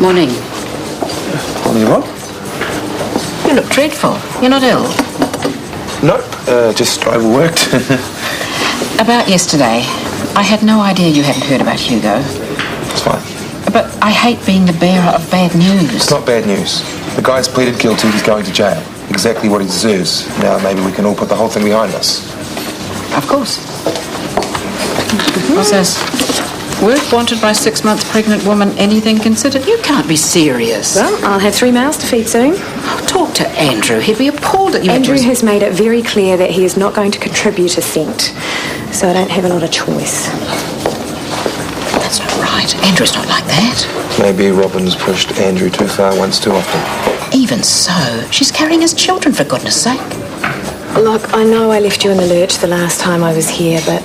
Morning. Morning, Rob. You look dreadful. You're not ill? No, just overworked. About yesterday, I had no idea you hadn't heard about Hugo. It's fine. But I hate being the bearer of bad news. It's not bad news. The guy's pleaded guilty, he's going to jail. Exactly what he deserves. Now maybe we can all put the whole thing behind us. Of course. What's this? Work wanted by 6 months pregnant woman, anything considered? You can't be serious. Well, I'll have 3 mouths to feed soon. Talk to Andrew. He'd be appalled at you. Andrew has made it very clear that he is not going to contribute a cent. So I don't have a lot of choice. That's not right. Andrew's not like that. Maybe Robin's pushed Andrew too far once too often. Even so, she's carrying his children, for goodness sake. Look, I know I left you in the lurch the last time I was here, but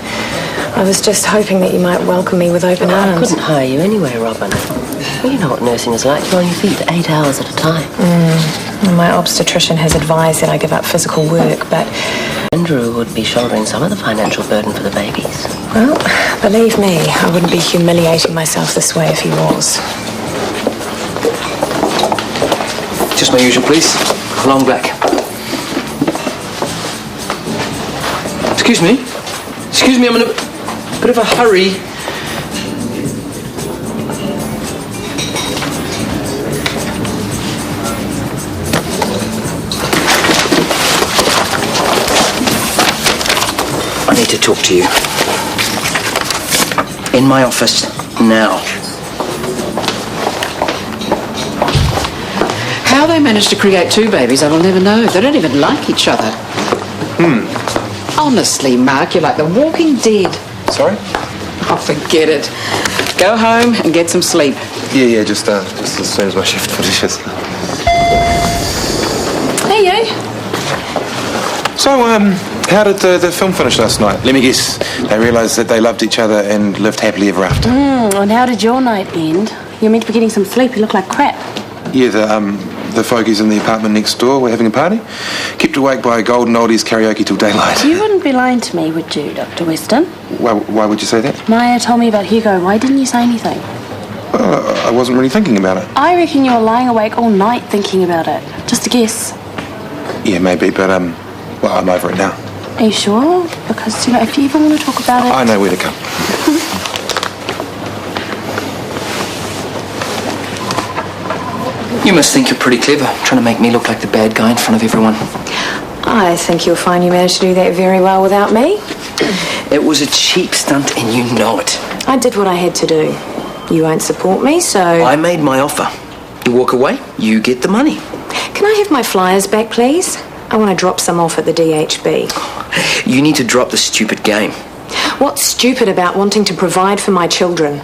I was just hoping that you might welcome me with open arms. I couldn't hire you anyway, Robin. Well, you know what nursing is like. You're on your feet 8 hours at a time. My obstetrician has advised that I give up physical work, but... Andrew would be shouldering some of the financial burden for the babies. Well, believe me, I wouldn't be humiliating myself this way if he was. Just my usual, please. Long black. Excuse me, I'm in a bit of a hurry. I need to talk to you. In my office, now. How they managed to create 2 babies, I will never know. They don't even like each other. Honestly, Mark, you're like the Walking Dead. Sorry? Oh, forget it. Go home and get some sleep. Yeah, just as soon as my shift finishes. Hey, you. So, how did the film finish last night? Let me guess. They realised that they loved each other and lived happily ever after. And how did your night end? You're meant to be getting some sleep. You look like crap. Yeah, the folkies in the apartment next door were having a party. Kept awake by golden oldies karaoke till daylight. You wouldn't be lying to me, would you, Dr. Weston? Why would you say that? Maya told me about Hugo. Why didn't you say anything? I wasn't really thinking about it. I reckon you were lying awake all night thinking about it. Just a guess. Yeah, maybe, but, well, I'm over it now. Are you sure? Because, if you ever want to talk about it... I know where to come. You must think you're pretty clever, trying to make me look like the bad guy in front of everyone. I think you'll find you managed to do that very well without me. It was a cheap stunt and you know it. I did what I had to do. You won't support me, so... I made my offer. You walk away, you get the money. Can I have my flyers back, please? I want to drop some off at the DHB. You need to drop the stupid game. What's stupid about wanting to provide for my children?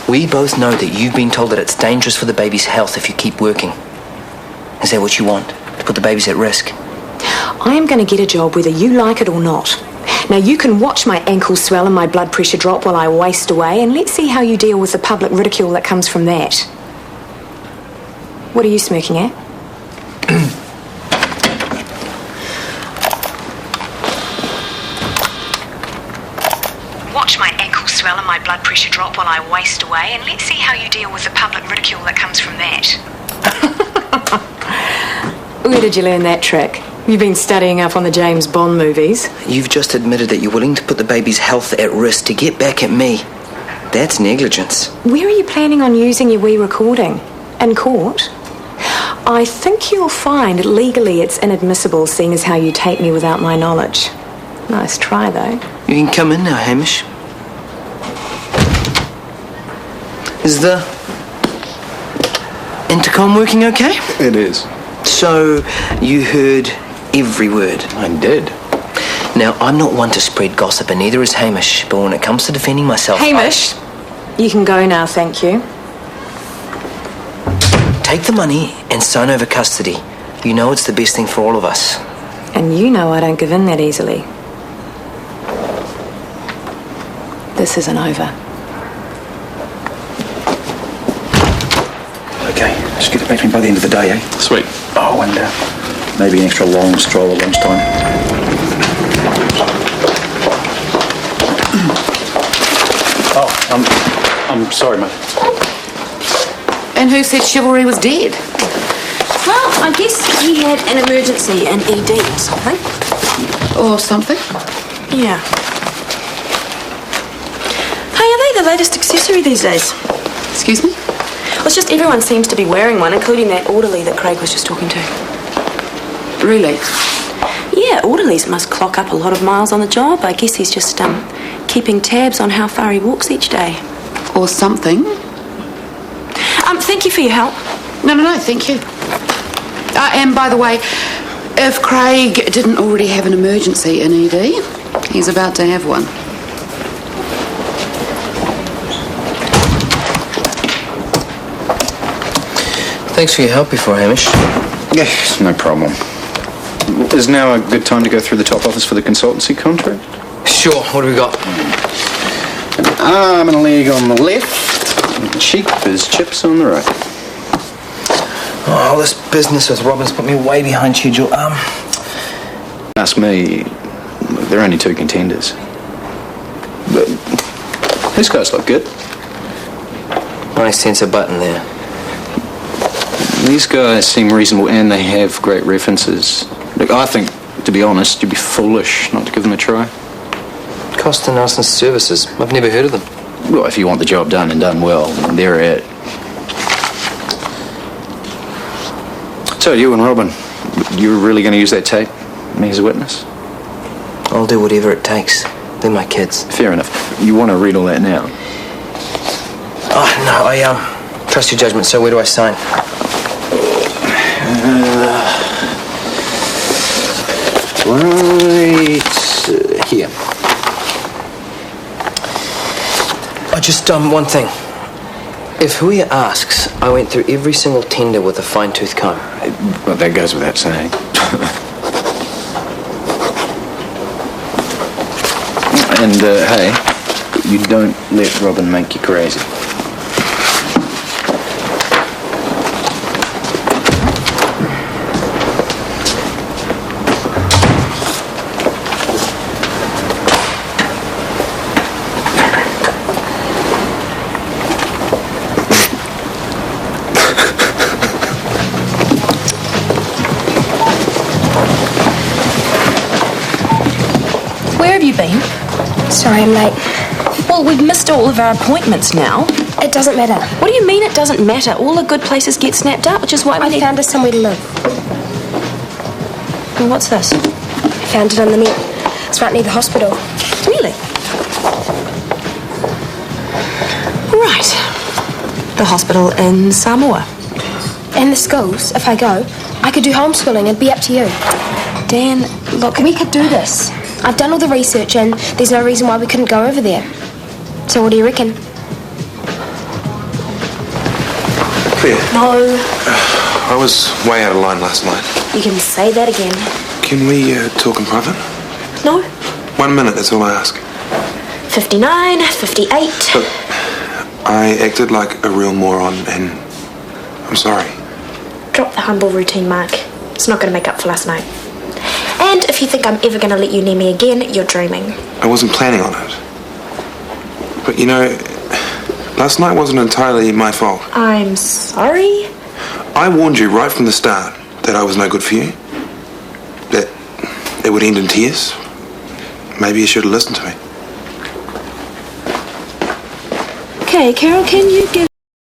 We both know that you've been told that it's dangerous for the baby's health if you keep working. Is that what you want? To put the babies at risk? I am going to get a job whether you like it or not. Now, you can watch my ankles swell and my blood pressure drop while I waste away, and let's see how you deal with the public ridicule that comes from that. What are you smirking at? Watch my ankles swell and my blood pressure drop while I waste away, and let's see how you deal with the public ridicule that comes from that. Where did you learn that trick? You've been studying up on the James Bond movies. You've just admitted that you're willing to put the baby's health at risk to get back at me. That's negligence. Where are you planning on using your wee recording? In court? I think you'll find legally it's inadmissible, seeing as how you tape me without my knowledge. Nice try, though. You can come in now, Hamish. Is the intercom working okay? It is. So, you heard every word? I did. Now, I'm not one to spread gossip, and neither is Hamish, but when it comes to defending myself... Hamish, you can go now, thank you. Take the money and sign over custody. You know it's the best thing for all of us. And you know I don't give in that easily. This isn't over. Okay, just get it back to me by the end of the day, eh? Sweet. Oh, and maybe an extra long stroll at lunchtime. Oh, I'm sorry, mate. And who said chivalry was dead? Well, I guess he had an emergency in ED or something. Or something? Yeah. Hey, are they the latest accessory these days? Excuse me? Well, it's just everyone seems to be wearing one, including that orderly that Craig was just talking to. Really? Yeah, orderlies must clock up a lot of miles on the job. I guess he's just keeping tabs on how far he walks each day. Or something? Thank you for your help. No, thank you. And by the way, if Craig didn't already have an emergency in ED, he's about to have one. Thanks for your help before, Hamish. Yes, no problem. Is now a good time to go through the top office for the consultancy contract? Sure, what do we got? An arm and a leg on the left, and cheap as chips on the right. Oh, this business with Robin's put me way behind schedule. Ask me, they're only 2 contenders. But these guys look good. Nice sense of button there. These guys seem reasonable and they have great references. Look, I think, to be honest, you'd be foolish not to give them a try. Costa Nelson's Services. I've never heard of them. Well, if you want the job done and done well, they're it. So, you and Robin, you're really going to use that tape? Me as a witness? I'll do whatever it takes. They're my kids. Fair enough. You want to read all that now? Oh, no, I trust your judgment, so where do I sign? Right here. Just one thing. If Huia asks, I went through every single tender with a fine-tooth comb. Well, that goes without saying. And, hey, you don't let Robin make you crazy. Where have you been? Sorry, I'm late. Well, we've missed all of our appointments now. It doesn't matter. What do you mean it doesn't matter? All the good places get snapped up, which is why we I found us somewhere to live. Well, what's this? I found it on the net. It's right near the hospital. Really? Right. The hospital in Samoa. And the schools, if I go, I could do homeschooling. It'd be up to you. Dan, look... We could do this. I've done all the research and there's no reason why we couldn't go over there. So what do you reckon? Claire. No. I was way out of line last night. You can say that again. Can we talk in private? No. 1 minute, that's all I ask. 59, 58. Look, I acted like a real moron and I'm sorry. Drop the humble routine, Mark. It's not going to make up for last night. And if you think I'm ever going to let you near me again, you're dreaming. I wasn't planning on it. But you know, last night wasn't entirely my fault. I'm sorry? I warned you right from the start that I was no good for you. That it would end in tears. Maybe you should have listened to me. Okay, Carol, can you give